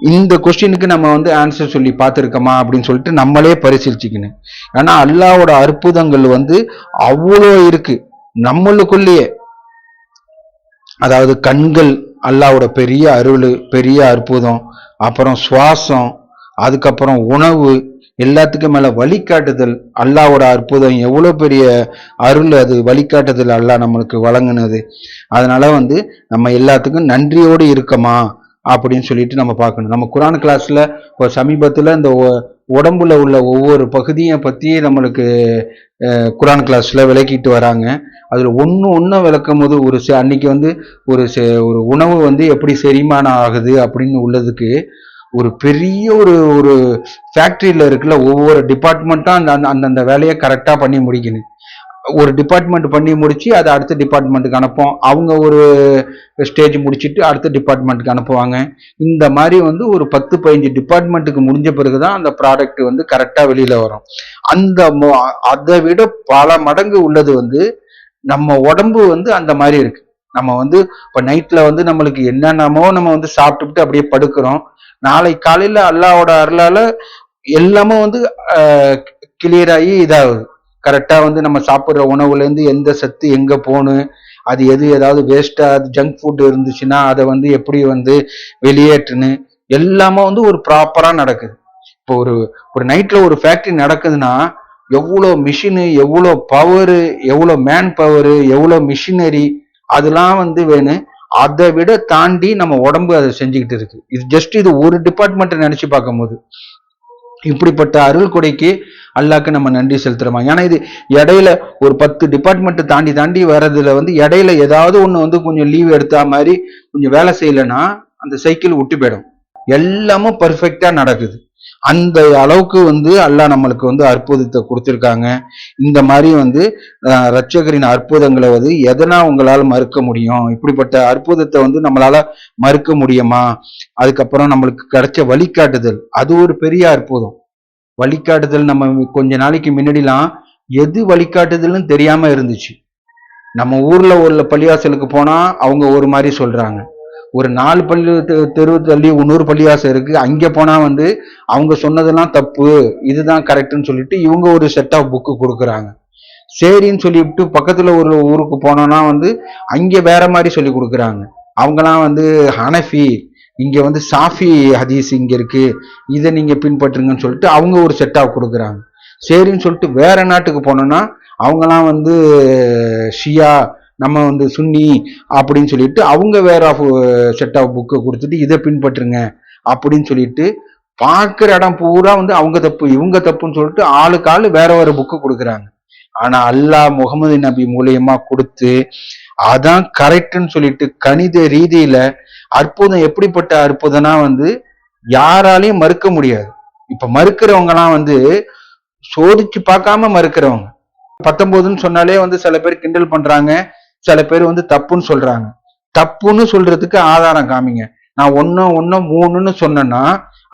இந்த கொஸ்டினுக்கு நம்ம ஆன்சர் சொல்லி பார்த்துருக்கோமா அப்படின்னு சொல்லிட்டு நம்மளே பரிசீலிச்சுக்கணும். ஏன்னா அல்லாஹ்வோட அற்புதங்கள் அவ்வளோ இருக்கு நம்மளுக்குள்ளேயே. அதாவது கண்கள் அல்லாஹ்வோட பெரிய அருள், பெரிய அற்புதம், அப்புறம் சுவாசம், அதுக்கப்புறம் உணவு, எல்லாத்துக்கும் மேல வழிகாட்டுதல், அல்லாஹ்வோட அற்புதம், எவ்வளவு பெரிய அருள், அது வழிகாட்டுதல் அல்லாஹ் நம்மளுக்கு வழங்கினது. அதனால நம்ம எல்லாத்துக்கும் நன்றியோடு இருக்கமா அப்படின்னு சொல்லிட்டு நம்ம பார்க்கணும். நம்ம குர்ஆன் கிளாஸ்ல இப்போ சமீபத்துல இந்த உடம்புல உள்ள ஒவ்வொரு பகுதியை பத்தி நம்மளுக்கு குர்ஆன் கிளாஸ்ல விளக்கிட்டு வராங்க. அதுல ஒண்ணு விளக்கும் போது அன்னைக்கு ஒரு உணவு எப்படி செரிமானம் ஆகுது அப்படின்னு உள்ளதுக்கு ஒரு பெரிய ஒரு ஃபேக்டரியில இருக்குல்ல, ஒவ்வொரு டிபார்ட்மெண்ட்டும் அந்தந்த வேலையை கரெக்டா பண்ணி முடிக்கணும். ஒரு டிபார்ட்மெண்ட் பண்ணி முடிச்சு அதை அடுத்த டிபார்ட்மெண்ட்டுக்கு அனுப்போம். அவங்க ஒரு ஸ்டேஜ் முடிச்சுட்டு அடுத்த டிபார்ட்மெண்ட்டுக்கு அனுப்புவாங்க. இந்த மாதிரி ஒரு 10-15 டிபார்ட்மெண்ட்டுக்கு முடிஞ்ச பிறகுதான் அந்த ப்ராடக்ட் கரெக்டா வெளியில வரும். அதை விட பல மடங்கு உள்ளது நம்ம உடம்பு அந்த மாதிரி இருக்கு. நம்ம இப்ப நைட்ல நம்மளுக்கு என்னென்னமோ நம்ம சாப்பிட்டுட்டு அப்படியே படுக்கிறோம். நாளை காலையில அல்லாஹ்வோட அருளால எல்லாமே கிளியர் ஆகி இதாகுது. கரெக்டா நம்ம சாப்பிடுற உணவுல இருந்து எந்த சத்து எங்க போகணும், அது ஏதாவது வேஸ்டா ஜங்க் ஃபுட் இருந்துச்சுன்னா அதை எப்படி வெளியேற்றணும், எல்லாமே ஒரு ப்ராப்பரா நடக்குது. இப்போ ஒரு நைட்ல ஒரு ஃபேக்டரி நடக்குதுன்னா எவ்வளவு மிஷினு, எவ்வளவு பவரு, எவ்வளவு மேன் பவரு, எவ்வளவு மிஷினரி, அதெல்லாம் வேணும். அதை விட தாண்டி நம்ம உடம்பு அதை செஞ்சுக்கிட்டு இருக்கு. இது ஒரு டிபார்ட்மெண்ட் நினைச்சு பார்க்கும் போது இப்படிப்பட்ட அருள் கொடைக்கு அல்லாஹ்க்கு நம்ம நன்றி செலுத்துறோமா? ஏன்னா இது இடையில ஒரு 10 டிபார்ட்மெண்ட் தாண்டி வர்றதுல இடையில ஏதாவது ஒண்ணு கொஞ்சம் லீவ் எடுத்தா மாதிரி கொஞ்சம் வேலை செய்யலைன்னா அந்த சைக்கிள் விட்டு போயிடும். எல்லாமும் பர்ஃபெக்டா நடக்குது. அந்த அளவுக்கு அல்லாஹ் நம்மளுக்கு அற்புதத்தை கொடுத்திருக்காங்க. இந்த மாதிரி இரட்சகரின் அற்புதங்களை எதனா உங்களால மறுக்க முடியும்? இப்படிப்பட்ட அற்புதத்தை நம்மளால மறுக்க முடியுமா? அதுக்கப்புறம் நம்மளுக்கு கிடைச்ச வழிகாட்டுதல், அது ஒரு பெரிய அற்புதம். வழிகாட்டுதல் நம்ம கொஞ்ச நாளைக்கு முன்னாடிலாம் எது வழிகாட்டுதல்னு தெரியாம இருந்துச்சு. நம்ம ஊர்ல உள்ள பள்ளிவாசலுக்கு போனா அவங்க ஒரு மாதிரி சொல்றாங்க. ஒரு 4 தெரு தள்ளி இன்னொரு பள்ளிவாசல் இருக்கு, அங்க போனா அவங்க சொன்னதெல்லாம் தப்பு, இதுதான் கரெக்ட்னு சொல்லிட்டு இவங்க ஒரு செட் ஆஃப் புக்கு கொடுக்குறாங்க. சரின்னு சொல்லிவிட்டு பக்கத்துல ஒரு ஊருக்கு போனோம்னா அங்க வேற மாதிரி சொல்லி கொடுக்குறாங்க. அவங்கலாம் ஹனஃபி, இங்க வந்து சாஃபி ஹதீஸ் இங்க இருக்கு, இதை நீங்க பின்பற்றுங்கன்னு சொல்லிட்டு அவங்க ஒரு செட்டாக கொடுக்குறாங்க. சரின்னு சொல்லிட்டு வேற நாட்டுக்கு போனோம்னா அவங்கலாம் வந்து ஷியா, நம்ம வந்து சுன்னி அப்படின்னு சொல்லிட்டு அவங்க வேற செட் ஆஃப் புக்கை கொடுத்துட்டு இதை பின்பற்றுங்க அப்படின்னு சொல்லிட்டு பார்க்குற இடம் பூரா வந்து அவங்க தப்பு இவங்க தப்புன்னு சொல்லிட்டு ஆளுக்கு ஆளு வேற வேற புக்கு கொடுக்குறாங்க. ஆனா அல்லாஹ் முகமது நபி மூலியமா கொடுத்து அதான் கரெக்ட்னு சொல்லிட்டு கணித ரீதியில அற்புதம், எப்படிப்பட்ட அற்புதம்னா வந்து யாராலையும் மறுக்க முடியாது. இப்ப மறுக்கிறவங்க எல்லாம் வந்து சோதிச்சு பார்க்காம மறுக்கிறவங்க. 19ன்னு சொன்னாலே வந்து சில பேர் கிண்டல் பண்றாங்க, சில பேர் வந்து தப்புன்னு சொல்றாங்க. தப்புன்னு சொல்றதுக்கு ஆதாரம் காமிங்க. நான் 1 1 3ன்னு சொன்னேன்னா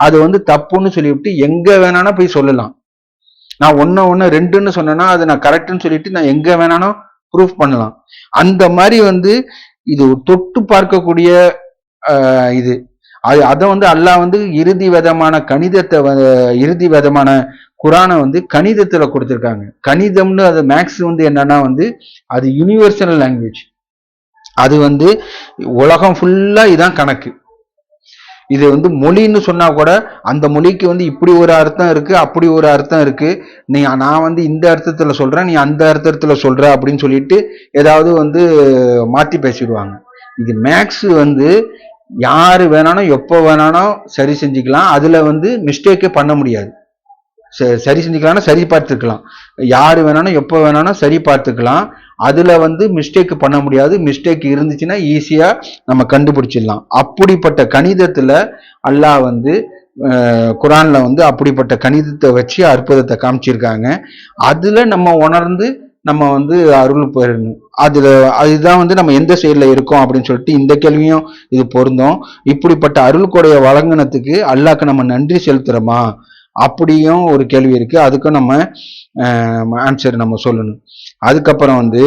அது வந்து தப்புன்னு சொல்லிவிட்டு எங்க வேணாலும் போய் சொல்லலாம். நான் 1 1 2ன்னு சொன்னேன்னா அது நான் கரெக்ட்னு சொல்லிட்டு நான் எங்க வேணாலும் ப்ரூஃப் பண்ணலாம். அந்த மாதிரி வந்து இது தொட்டு பார்க்கக்கூடிய இது அதை வந்து அல்லாஹ் வந்து இறுதி விதமான கணிதத்தை இறுதி விதமான குரானை வந்து கணிதத்துல கொடுத்துருக்காங்க. கணிதம்னு அது மேக்ஸ் வந்து என்னன்னா வந்து அது யூனிவர்சல் லாங்குவேஜ். அது வந்து உலகம் ஃபுல்லா இதான் கணக்கு. இது வந்து மொழின்னு சொன்னா கூட அந்த மொழிக்கு வந்து இப்படி ஒரு அர்த்தம் இருக்கு, அப்படி ஒரு அர்த்தம் இருக்கு, நான் வந்து இந்த அர்த்தத்துல சொல்றேன், நீ அந்த அர்த்தத்துல சொல்ற அப்படின்னு சொல்லிட்டு ஏதாவது வந்து மாத்தி பேசிடுவாங்க. இது மேக்ஸ் வந்து யாரு வேணாலும் எப்போ வேணாலும் சரி செஞ்சுக்கலாம். அதுல வந்து மிஸ்டேக்கே பண்ண முடியாது. சரி செஞ்சுக்கலாம்னா சரி பார்த்துக்கலாம், யாரு வேணாலும் எப்போ வேணாலும் சரி பார்த்துக்கலாம். அதுல வந்து மிஸ்டேக் பண்ண முடியாது. மிஸ்டேக் இருந்துச்சுன்னா ஈஸியா நம்ம கண்டுபிடிச்சிடலாம். அப்படிப்பட்ட கணிதத்துல அல்லாஹ் வந்து குரான்ல வந்து அப்படிப்பட்ட கணிதத்தை வச்சு அற்புதத்தை காமிச்சிருக்காங்க. அதுல நம்ம உணர்ந்து நம்ம வந்து அருள் பெறணும். அதுதான் வந்து நம்ம எந்த செயல்ல இருக்கோம் அப்படின்னு சொல்லிட்டு இந்த கேள்வியும் இது பொருந்தும். இப்படிப்பட்ட அருள் கொடைய வழங்கினத்துக்கு அல்லாஹ்க்கு நம்ம நன்றி செலுத்துறோமா அப்படியும் ஒரு கேள்வி இருக்கு. அதுக்கும் நம்ம ஆன்சர் நம்ம சொல்லணும். அதுக்கப்புறம் வந்து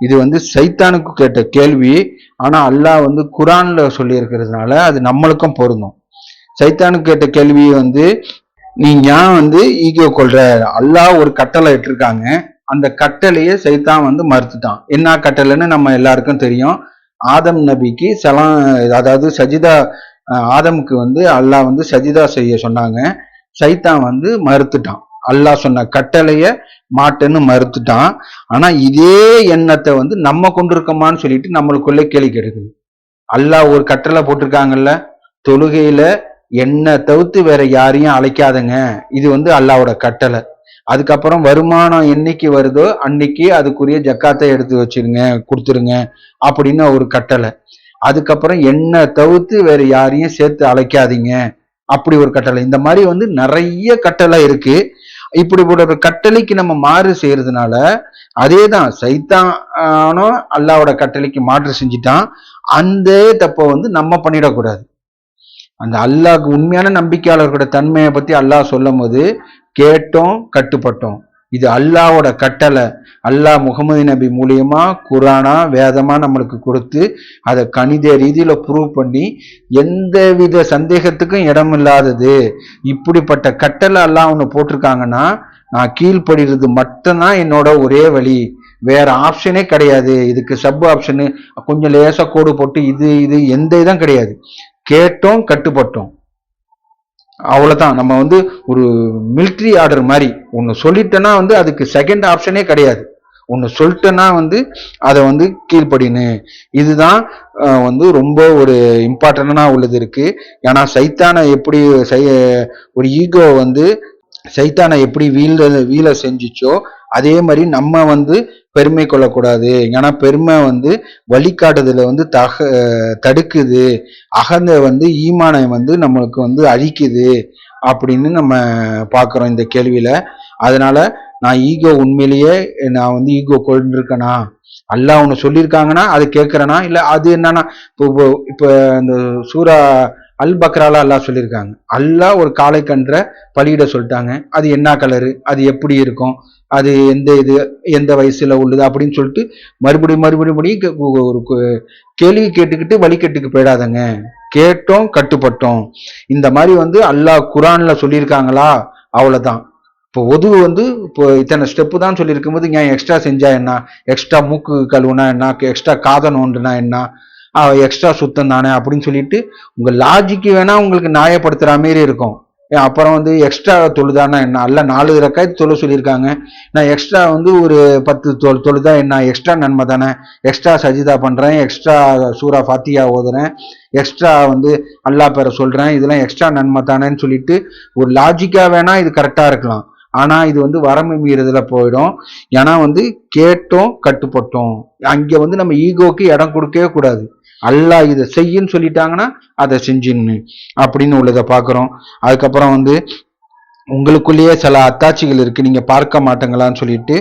இது வந்து சைத்தானுக்கு கேட்ட கேள்வி, ஆனா அல்லாஹ் வந்து குரான்ல சொல்லி இருக்கிறதுனால அது நம்மளுக்கும் பொருந்தும். சைத்தானுக்கு கேட்ட கேள்வி வந்து நீ ஏன் வந்து ஈகோ கொள்ற, அல்லாஹ் ஒரு கட்டளை இட்டிருக்காங்க, அந்த கட்டளையை சைத்தான் வந்து மறுத்துட்டான். என்ன கட்டளைன்னு நம்ம எல்லாருக்கும் தெரியும். ஆதம் நபிக்கு அதாவது சஜிதா, ஆதமுக்கு வந்து அல்லாஹ் வந்து சஜிதா செய்ய சொன்னாங்க. சைத்தான் வந்து மறுத்துட்டான். அல்லாஹ் சொன்ன கட்டளைய மாட்டேன்னு மறுத்துட்டான். ஆனா இதே எண்ணத்தை வந்து நம்ம கொண்டிருக்கோமான்னு சொல்லிட்டு நம்மளுக்குள்ள கேள்வி கேட்குது. அல்லாஹ் ஒரு கட்டளை போட்டிருக்காங்கல்ல, தொழுகையில என்ன தவிர்த்து வேற யாரையும் அழைக்காதங்க, இது வந்து அல்லாஹ்வோட கட்டளை. அதுக்கப்புறம் வருமானம் என்னைக்கு வருதோ அன்னைக்கு அதுக்குரிய ஜக்காத்தை எடுத்து வச்சிருங்க, கொடுத்துருங்க அப்படின்னு ஒரு கட்டளை. அதுக்கப்புறம் என்ன தவிர்த்து வேற யாரையும் சேர்த்து அழைக்காதீங்க அப்படி ஒரு கட்டளை. இந்த மாதிரி வந்து நிறைய கட்டளை இருக்கு. இப்படி ஒரு கட்டளைக்கு நம்ம மாறு செய்யறதுனால அதேதான் சைத்தானோ அல்லாவோட கட்டளைக்கு மாற்று செஞ்சுட்டான். அந்த தப்பை வந்து நம்ம பண்ணிடக்கூடாது. அந்த அல்லாஹ்க்கு உண்மையான நம்பிக்கையாளர்களோட தன்மையை பத்தி அல்லாஹ் சொல்லும் போது கேட்டோம் கட்டுப்பட்டோம். இது அல்லாவோட கட்டளை. அல்லாஹ் முகமது நபி மூலியமா குரானா வேதமா நம்மளுக்கு கொடுத்து அதை கணித ரீதியில ப்ரூவ் பண்ணி எந்த வித சந்தேகத்துக்கும் இடம் இல்லாதது. இப்படிப்பட்ட கட்டளை அல்லாஹ் ஒன்று போட்டிருக்காங்கன்னா நான் கீழ்படுகிறது மட்டும்தான் என்னோட ஒரே வழி, வேற ஆப்ஷனே கிடையாது. இதுக்கு சப் ஆப்ஷனு கொஞ்சம் லேசா கோடு போட்டு இது எந்த இதுவும் கிடையாது. கேட்டோம் கட்டுப்பட்டோம், அவ்வளவுதான். நம்ம வந்து ஒரு மிலிட்ரி ஆர்டர் மாதிரி ஒன்னு சொல்லிட்டேன்னா வந்து அதுக்கு செகண்ட் ஆப்ஷனே கிடையாது. ஒன்னு சொல்லிட்டேன்னா வந்து அதை வந்து கீழ்படினு. இதுதான் வந்து ரொம்ப ஒரு இம்பார்ட்டன்டா உள்ளது இருக்கு. ஏன்னா சைத்தானை எப்படி ஒரு ஈகோ வந்து சைத்தானை எப்படி வீழ செஞ்சிச்சோ அதே மாதிரி நம்ம வந்து பெருமை கொள்ளக்கூடாது. ஏன்னா பெருமை வந்து வழிகாட்டுதல வந்து தடுக்குது, அகந்த வந்து ஈமானை வந்து நம்மளுக்கு வந்து அழிக்குது அப்படின்னு நம்ம பார்க்குறோம் இந்த கேள்வியில. அதனால நான் ஈகோ உண்மையிலேயே நான் வந்து ஈகோ கொண்டிருக்கேனா, அல்லாஹ் ஒன்று சொல்லியிருக்காங்கன்னா அது கேட்கறேனா, இல்லை அது என்னன்னா இப்போ இந்த சூரா அல் பக்ரால அல்லாஹ் சொல்லியிருக்காங்க, அல்லாஹ் ஒரு காளை கன்ற பலியிட சொல்லிட்டாங்க, அது என்ன கலரு, அது எப்படி இருக்கும், அது எந்த வயசுல உள்ளது அப்படின்னு சொல்லிட்டு மறுபடியும் ஒரு கேள்வி கேட்டுக்கிட்டு வழிகட்டுக்கு போயிடாதங்க. கேட்டோம் கட்டுப்பட்டோம். இந்த மாதிரி வந்து அல்லாஹ் குரான்ல சொல்லியிருக்காங்களா, அவ்வளவுதான். இப்போ ஒதுவு வந்து இப்போ இத்தனை ஸ்டெப்பு தான் சொல்லியிருக்கும் போது ஏன் எக்ஸ்ட்ரா செஞ்சா என்ன, எக்ஸ்ட்ரா மூக்கு கழுவுனா என்ன, எக்ஸ்ட்ரா காதை நோண்டுனா என்ன, எக்ஸ்ட்ரா சுத்தம் தானே அப்படின்னு சொல்லிட்டு உங்க லாஜிக்கு வேணா உங்களுக்கு நியாயப்படுத்துற மாதிரி இருக்கும். அப்புறம் வந்து எக்ஸ்ட்ரா தொழுதானா என்ன, அல்ல 4 ரக்காயத்து தொழு சொல்லியிருக்காங்க, நான் எக்ஸ்ட்ரா வந்து ஒரு 10 தொழுதா என்ன, எக்ஸ்ட்ரா நன்மை தானே, எக்ஸ்ட்ரா சஜிதா பண்றேன், எக்ஸ்ட்ரா சூரா ஃபாத்தியா ஓதுறேன், எக்ஸ்ட்ரா வந்து அல்லா பேரை சொல்றேன், இதெல்லாம் எக்ஸ்ட்ரா நன்மை தானேன்னு சொல்லிட்டு ஒரு லாஜிக்கா வேணா இது கரெக்டா இருக்கலாம். ஆனா இது வந்து வரம்பு மீறுதல போயிடும். ஏன்னா வந்து கேட்டோம் கட்டுப்பட்டோம், அங்க வந்து நம்ம ஈகோக்கு இடம் கொடுக்கவே கூடாது. அல்லாஹ் இதை செய்யுன்னு சொல்லிட்டாங்கன்னா அதை செஞ்சுன்னு அப்படின்னு உள்ளதை பாக்குறோம். அதுக்கப்புறம் வந்து உங்களுக்குள்ளேயே சில அத்தாட்சிகள் இருக்கு, நீங்க பார்க்க மாட்டீங்களான்னு சொல்லிட்டு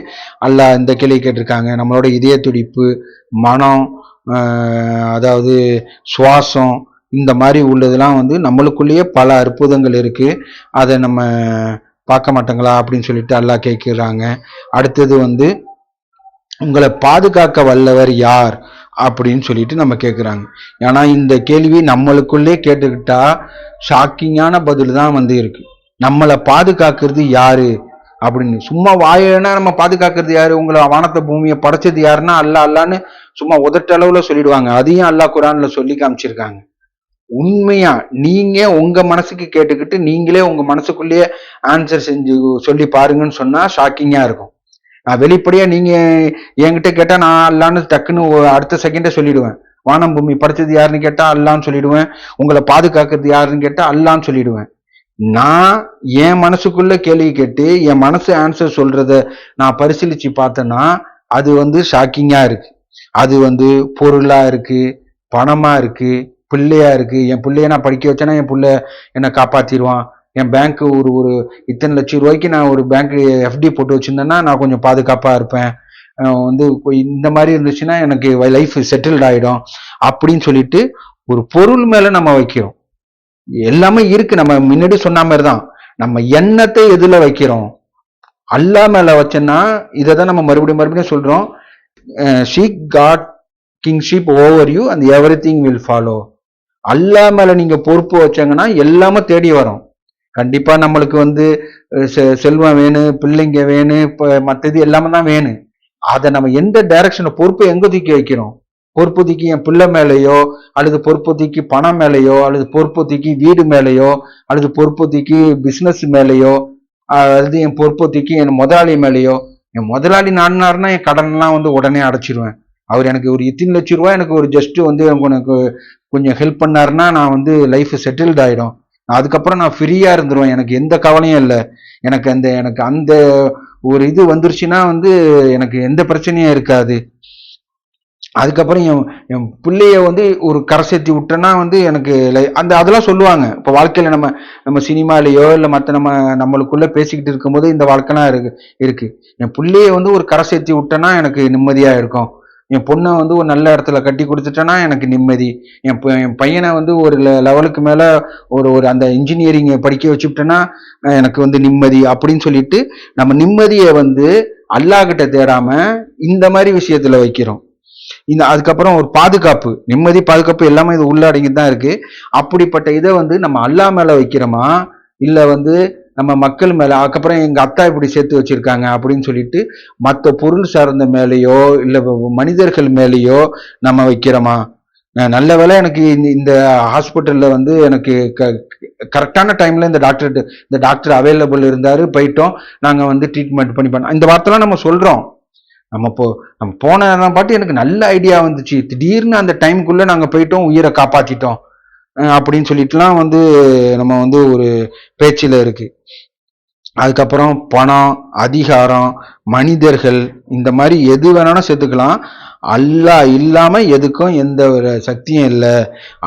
அல்லாஹ் இந்த கேள்வி கேட்டிருக்காங்க. நம்மளோட இதய துடிப்பு, மனம், அதாவது சுவாசம், இந்த மாதிரி உள்ளதெல்லாம் வந்து நம்மளுக்குள்ளேயே பல அற்புதங்கள் இருக்கு, அதை நம்ம பார்க்க மாட்டோங்களா அப்படின்னு சொல்லிட்டு அல்லாஹ் கேட்கிறாங்க. அடுத்தது வந்து உங்களை பாதுகாக்க வல்லவர் யார் அப்படின்னு சொல்லிட்டு நம்ம கேட்குறாங்க. ஏன்னா இந்த கேள்வி நம்மளுக்குள்ளே கேட்டுக்கிட்டா ஷாக்கிங்கான பதில் தான் வந்து இருக்கு. நம்மளை பாதுகாக்கிறது யாரு அப்படின்னு சும்மா வாயினா நம்ம பாதுகாக்கிறது யாரு, உங்களை வானத்தை பூமியை படைச்சது யாருன்னா அல்லா அல்லான்னு சும்மா உதட்டளவுல சொல்லிடுவாங்க. அதையும் அல்லாஹ் குரான்ல சொல்லி காமிச்சிருக்காங்க. உண்மையா நீங்க உங்க மனசுக்கு கேட்டுக்கிட்டு நீங்களே உங்க மனசுக்குள்ளேயே ஆன்சர் செஞ்சு சொல்லி பாருங்கன்னு சொன்னா ஷாக்கிங்கா இருக்கும். நான் வெளிப்படையா நீங்க என்கிட்ட கேட்டா நான் அல்லான்னு டக்குன்னு அடுத்த செகண்டே சொல்லிடுவேன். வானம் பூமி படைச்சது யாருன்னு கேட்டா அல்லான்னு சொல்லிடுவேன். உங்களை பாதுகாக்கிறது யாருன்னு கேட்டா அல்லான்னு சொல்லிடுவேன். நான் என் மனசுக்குள்ள கேள்வி கேட்டு என் மனசு ஆன்சர் சொல்றத நான் பரிசீலிச்சு பார்த்தேன்னா அது வந்து ஷாக்கிங்கா இருக்கு. அது வந்து பொருளா இருக்கு, பணமா இருக்கு, பிள்ளையா இருக்கு. என் பிள்ளைய நான் படிக்க வச்சேன்னா என் பிள்ளை என்னை காப்பாத்திடுவான். என் பேங்க் ஒரு இத்தனை லட்சம் ரூபாய்க்கு நான் ஒரு பேங்க் எஃப்டி போட்டு வச்சிருந்தேன்னா நான் கொஞ்சம் பாதுகாப்பா இருப்பேன். வந்து இந்த மாதிரி இருந்துச்சுன்னா எனக்கு லைஃப் செட்டில்ட் ஆயிடும் அப்படின்னு சொல்லிட்டு ஒரு பொருள் மேல நம்ம வைக்கிறோம். எல்லாமே இருக்கு, நம்ம முன்னாடி சொன்ன மாதிரி தான். நம்ம எண்ணத்தை எதுல வைக்கிறோம்? அல்லா மேல வச்சோன்னா இதை நம்ம மறுபடியும் சொல்றோம், seek God kingship over you and everything will follow. Allah மேல நீங்க பொறுப்பு வச்சாங்கன்னா எல்லாமே தேடி வரும். கண்டிப்பா நம்மளுக்கு வந்து செல்வம் வேணும், பிள்ளைங்க வேணும், மற்றது எல்லாமே தான் வேணும். அதை நம்ம எந்த டைரக்ஷன்ல பொறுப்பை எங்க தூக்கி வைக்கிறோம்? பொறுப்பு தூக்கி என் பிள்ளை மேலேயோ, அல்லது பொறுப்பு தூக்கி பணம் மேலேயோ, அல்லது பொறுப்பு தூக்கி வீடு மேலேயோ, அல்லது பொறுப்பு தூக்கி பிசினஸ் மேலேயோ, அல்லது என் பொறுப்பு தூக்கி என் முதலாளி மேலேயோ. என் முதலாளி நாடினாருன்னா என் கடன்லாம் வந்து உடனே அடைச்சிருவேன். அவர் எனக்கு ஒரு 2 லட்சம் ரூபாய் எனக்கு ஒரு ஜஸ்ட் வந்து எனக்கு கொஞ்சம் ஹெல்ப் பண்ணாருன்னா நான் வந்து லைஃப் செட்டில்ட் ஆயிடும். அதுக்கப்புறம் நான் ஃப்ரீயா இருந்துருவேன், எனக்கு எந்த கவலையும் இல்லை. எனக்கு அந்த ஒரு இது வந்துருச்சுன்னா வந்து எனக்கு எந்த பிரச்சனையும் இருக்காது. அதுக்கப்புறம் என் பிள்ளைய வந்து ஒரு கரை சேர்த்தி விட்டேன்னா வந்து எனக்கு அதெல்லாம் சொல்லுவாங்க. இப்போ வாழ்க்கையில நம்ம சினிமாலேயோ இல்லை மற்ற நம்மளுக்குள்ள பேசிக்கிட்டு இருக்கும்போது இந்த வாழ்க்கைலாம் இருக்கு. என் பிள்ளைய வந்து ஒரு கரை சேர்த்தி விட்டேன்னா எனக்கு நிம்மதியா இருக்கும். என் பொண்ணை வந்து ஒரு நல்ல இடத்துல கட்டி கொடுத்துட்டேன்னா எனக்கு நிம்மதி. என் பையனை வந்து ஒரு லெவலுக்கு மேல ஒரு அந்த இன்ஜினியரிங் படிக்க வச்சுட்டேன்னா எனக்கு வந்து நிம்மதி அப்படின்னு சொல்லிட்டு நம்ம நிம்மதியை வந்து அல்லாஹ் கிட்ட தேடாம இந்த மாதிரி விஷயத்துல வைக்கிறோம். அதுக்கப்புறம் ஒரு பாதுகாப்பு, நிம்மதி, பாதுகாப்பு எல்லாமே இது உள்ளடங்கி தான் இருக்கு. அப்படிப்பட்ட இதை வந்து நம்ம அல்லாஹ் மேல வைக்கிறோமா இல்ல வந்து நம்ம மக்கள் மேல, அதுக்கப்புறம் எங்க அத்தா இப்படி சேர்த்து வச்சிருக்காங்க அப்படின்னு சொல்லிட்டு மற்ற பொருள் சார்ந்த மேலேயோ இல்ல மனிதர்கள் மேலேயோ நம்ம வைக்கிறோமா? நல்ல வேலை எனக்கு இந்த ஹாஸ்பிட்டல்ல வந்து எனக்கு கரெக்டான டைம்ல இந்த டாக்டர் அவைலபிள் இருந்தாரு, போயிட்டோம், நாங்க வந்து ட்ரீட்மெண்ட் பண்ணோம். இந்த வார்த்தைலாம் நம்ம சொல்றோம். நம்ம போன பாட்டு எனக்கு நல்ல ஐடியா வந்துச்சு, திடீர்னு அந்த டைமுக்குள்ள நாங்க போயிட்டோம், உயிரை காப்பாத்திட்டோம் அப்படின்னு சொல்லிட்டுலாம் வந்து நம்ம வந்து ஒரு பேச்சில் இருக்கு. அதுக்கப்புறம் பணம், அதிகாரம், மனிதர்கள், இந்த மாதிரி எது வேணாலும் சேர்த்துக்கலாம். அல்லாஹ் இல்லாம எதுக்கும் எந்த ஒரு சக்தியும் இல்லை.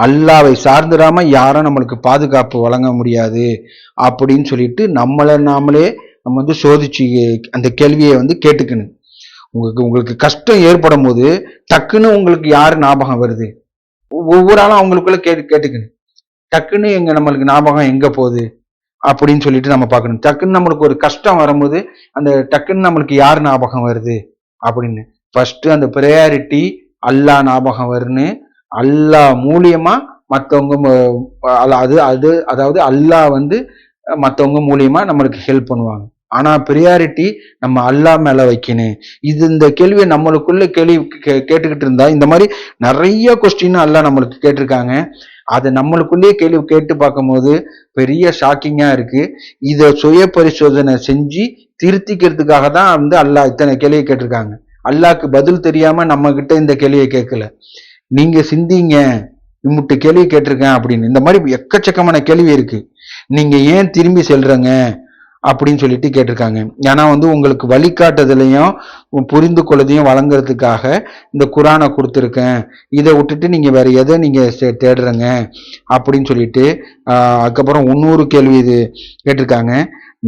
அல்லாவை சார்ந்துடாம யாரும் நம்மளுக்கு பாதுகாப்பு வழங்க முடியாது அப்படின்னு சொல்லிட்டு நாமளே நம்ம வந்து சோதிச்சு அந்த கேள்வியை வந்து கேட்டுக்கணும். உங்களுக்கு கஷ்டம் ஏற்படும் போது டக்குன்னு உங்களுக்கு யாரு ஞாபகம் வருது? ஒவ்வொரு ஆளும் அவங்களுக்குள்ள கேட்டுக்கணும். டக்குன்னு நம்மளுக்கு ஞாபகம் எங்க போகுது அப்படின்னு சொல்லிட்டு நம்ம பார்க்கணும். டக்குன்னு நம்மளுக்கு ஒரு கஷ்டம் வரும்போது அந்த டக்குன்னு நம்மளுக்கு யார் ஞாபகம் வருது அப்படின்னு ஃபர்ஸ்ட் அந்த ப்ரையாரிட்டி அல்லாஹ் ஞாபகம் வருன்னு, அல்லாஹ் மூலியமா மற்றவங்க அதாவது அல்லாஹ் வந்து மற்றவங்க மூலியமா நம்மளுக்கு ஹெல்ப் பண்ணுவாங்க. ஆனா ப்ரியாரிட்டி நம்ம அல்லாஹ் மேல வைக்கணும். இந்த கேள்வியை நம்மளுக்குள்ள கேள்வி கேட்டுக்கிட்டு இருந்தா இந்த மாதிரி நிறைய கொஸ்டின் அல்லாஹ் நம்மளுக்கு கேட்டிருக்காங்க. அதை நம்மளுக்குள்ளேயே கேள்வி கேட்டு பார்க்கும்போது பெரிய ஷாக்கிங்கா இருக்கு. இதை சுய பரிசோதனை செஞ்சு திருத்திக்கிறதுக்காக தான் அல்லாஹ் இத்தனை கேள்வியை கேட்டிருக்காங்க. அல்லாஹ்க்கு பதில் தெரியாம நம்ம கிட்ட இந்த கேள்வியை கேட்கல. நீங்க சிந்திங்க, இம்முட்டு கேள்வி கேட்டிருக்கேன் அப்படின்னு. இந்த மாதிரி எக்கச்சக்கமான கேள்வி இருக்கு. நீங்க ஏன் திரும்பி செல்றங்க அப்படின்னு சொல்லிட்டு கேட்டிருக்காங்க. ஏன்னா உங்களுக்கு வழிகாட்டுதலையும் புரிந்து கொள்ளதையும் வழங்குறதுக்காக இந்த குரானை கொடுத்துருக்கேன். இதை விட்டுட்டு நீங்க வேற எதை நீங்க தேடுறங்க அப்படின்னு சொல்லிட்டு அதுக்கப்புறம் 300 கேள்வி இது கேட்டிருக்காங்க.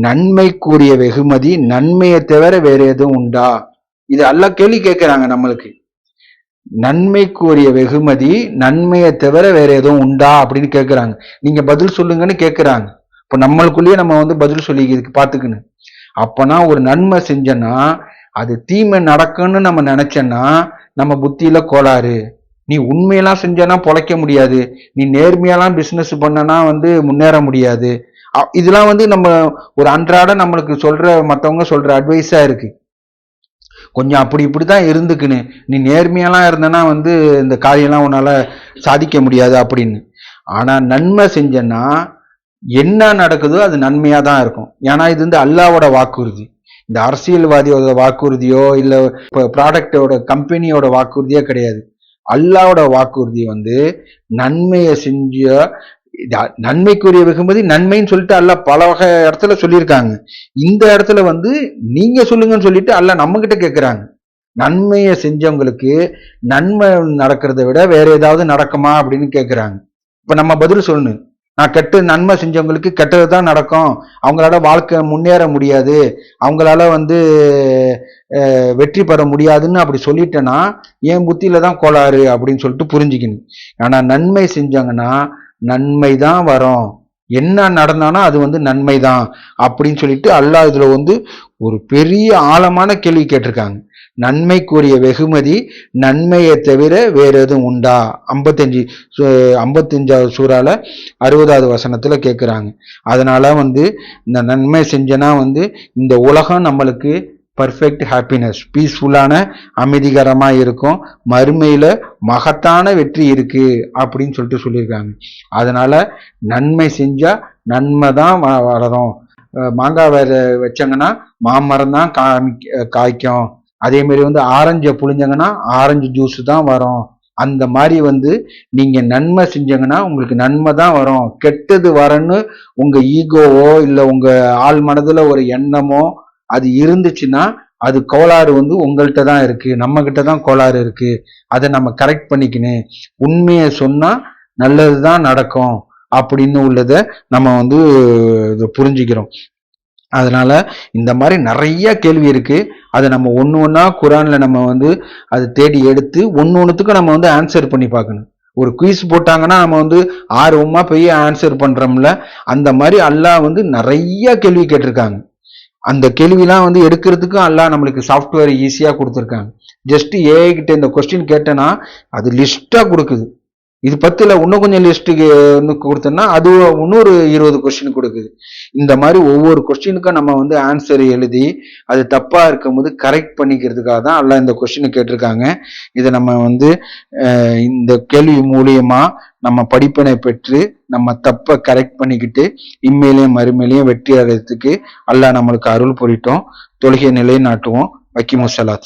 நன்மைக்குரிய வெகுமதி நன்மையை தவிர வேற எதுவும் உண்டா? இது எல்லாம் கேள்வி கேட்கிறாங்க நம்மளுக்கு. நன்மைக்குரிய வெகுமதி நன்மையை தவிர வேற எதுவும் உண்டா அப்படின்னு கேட்கிறாங்க. நீங்க பதில் சொல்லுங்கன்னு கேட்கிறாங்க. இப்ப நம்மளுக்குள்ளேயே நம்ம பதில் சொல்லி பாத்துக்கணும். அப்பனா ஒரு நன்மை செஞ்சோன்னா அது தீமை நடக்கும்னு நம்ம நினைச்சோன்னா நம்ம புத்தியில கோளாறு. நீ உண்மையெல்லாம் செஞ்சனா பொழைக்க முடியாது, நீ நேர்மையெல்லாம் பிசினஸ் பண்ணனா முன்னேற முடியாது. இதெல்லாம் நம்ம ஒரு அன்றாட நம்மளுக்கு மத்தவங்க சொல்ற அட்வைஸா இருக்கு. கொஞ்சம் அப்படி இப்படிதான் இருந்துக்குன்னு, நீ நேர்மையெல்லாம் இருந்தனா இந்த காரியம்லாம் உன்னால சாதிக்க முடியாது அப்படின்னு. ஆனா நன்மை செஞ்சன்னா என்ன நடக்குதோ அது நன்மையா தான் இருக்கும். ஏன்னா இது அல்லாவோட வாக்குறுதி. இந்த அரசியல்வாதியோட வாக்குறுதியோ இல்ல ப்ராடக்டோட கம்பெனியோட வாக்குறுதியோ கிடையாது. அல்லாவோட வாக்குறுதி நன்மையை செஞ்ச நன்மைக்குரிய வெகுமதி நன்மைன்னு சொல்லிட்டு அல்லாஹ் பல வகை இடத்துல சொல்லியிருக்காங்க. இந்த இடத்துல நீங்க சொல்லுங்கன்னு சொல்லிட்டு அல்லாஹ் நம்ம கிட்ட கேட்கிறாங்க. நன்மையை செஞ்சவங்களுக்கு நன்மை நடக்கிறத விட வேற ஏதாவது நடக்குமா அப்படின்னு கேட்கிறாங்க. இப்ப நம்ம பதில் சொல்லணும். நான் நன்மை செஞ்சவங்களுக்கு கெட்டது தான் நடக்கும், அவங்களால வாழ்க்கை முன்னேற முடியாது, அவங்களால வெற்றி பெற முடியாதுன்னு அப்படி சொல்லிட்டேன்னா என் புத்தியில தான் கோளாறு அப்படின்னு சொல்லிட்டு புரிஞ்சுக்கணும். ஆனா நன்மை செஞ்சாங்கன்னா நன்மை தான் வரும், என்ன நடந்தானா அது நன்மை தான் அப்படின்னு சொல்லிட்டு அல்லாஹ் இதுல ஒரு பெரிய ஆழமான கேள்வி கேட்டிருக்காங்க. நன்மைக்குரிய வெகுமதி நன்மையை தவிர வேற எதுவும் உண்டா? 55வது சூறால 60வது வசனத்துல கேட்கிறாங்க. அதனால இந்த நன்மை செஞ்சனா இந்த உலகம் நம்மளுக்கு பர்ஃபெக்ட் ஹாப்பினஸ், பீஸ்ஃபுல்லான அமைதிகரமா இருக்கும், மறுமையில மகத்தான வெற்றி இருக்கு அப்படின்னு சொல்லிட்டு சொல்லியிருக்காங்க. அதனால நன்மை செஞ்சா நன்மை தான் வளரும். மாங்காய் வச்சாங்கன்னா மாமரம் தான் காய்க்கும். அதே மாதிரி ஆரஞ்சை புழிஞ்சாங்கன்னா ஆரஞ்சு ஜூஸ் தான் வரும். அந்த மாதிரி நீங்க நன்மை செஞ்சீங்கன்னா உங்களுக்கு நன்மை தான் வரும். கெட்டது வரன்னு உங்க ஈகோவோ இல்ல உங்க ஆள் மனதுல ஒரு எண்ணமோ அது இருந்துச்சுன்னா அது கோளாறு உங்கள்கிட்ட தான் இருக்கு, நம்ம கிட்ட தான் கோளாறு இருக்கு. அதை நம்ம கரெக்ட் பண்ணிக்கணும். உண்மையை சொன்னா நல்லதுதான் நடக்கும் அப்படின்னு உள்ளத நம்ம புரிஞ்சுக்கிறோம். அதனால இந்த மாதிரி நிறைய கேள்வி இருக்கு. அதை நம்ம ஒண்ணா குரான்ல நம்ம அதை தேடி எடுத்து ஒன்னொன்னுத்துக்கும் நம்ம ஆன்சர் பண்ணி பார்க்கணும். ஒரு குயிஸ் போட்டாங்கன்னா நம்ம ஆர்வமா போய் ஆன்சர் பண்றோம்ல, அந்த மாதிரி அல்லாஹ் நிறைய கேள்வி கேட்டிருக்காங்க. அந்த கேள்விலாம் எடுக்கிறதுக்கும் அல்லாஹ் நம்மளுக்கு சாஃப்ட்வேர் ஈஸியா கொடுத்துருக்காங்க. ஜஸ்ட் ஏஐ கிட்ட இந்த கொஸ்டின் கேட்டேன்னா அது லிஸ்டா கொடுக்குது. இது பத்துல இன்னும் கொஞ்சம் லிஸ்ட்டுக்கு கொடுத்தோம்னா அது இன்னொரு 20 கொஸ்டின் கொடுக்குது. இந்த மாதிரி ஒவ்வொரு கொஸ்டினுக்கும் நம்ம ஆன்சர் எழுதி அது தப்பா இருக்கும்போது கரெக்ட் பண்ணிக்கிறதுக்காக தான் எல்லாம் இந்த கொஸ்டின் கேட்டிருக்காங்க. இதை நம்ம இந்த கேள்வி மூலியமா நம்ம படிப்பினை பெற்று நம்ம தப்ப கரெக்ட் பண்ணிக்கிட்டு இம்மையிலையும் மறுமையிலையும் வெற்றி அடைறதுக்கு அல்லாஹ் நம்மளுக்கு அருள் புரிட்டோம். தொழுகை நிலை நாட்டுவோம். வக்கீமுசலாத்.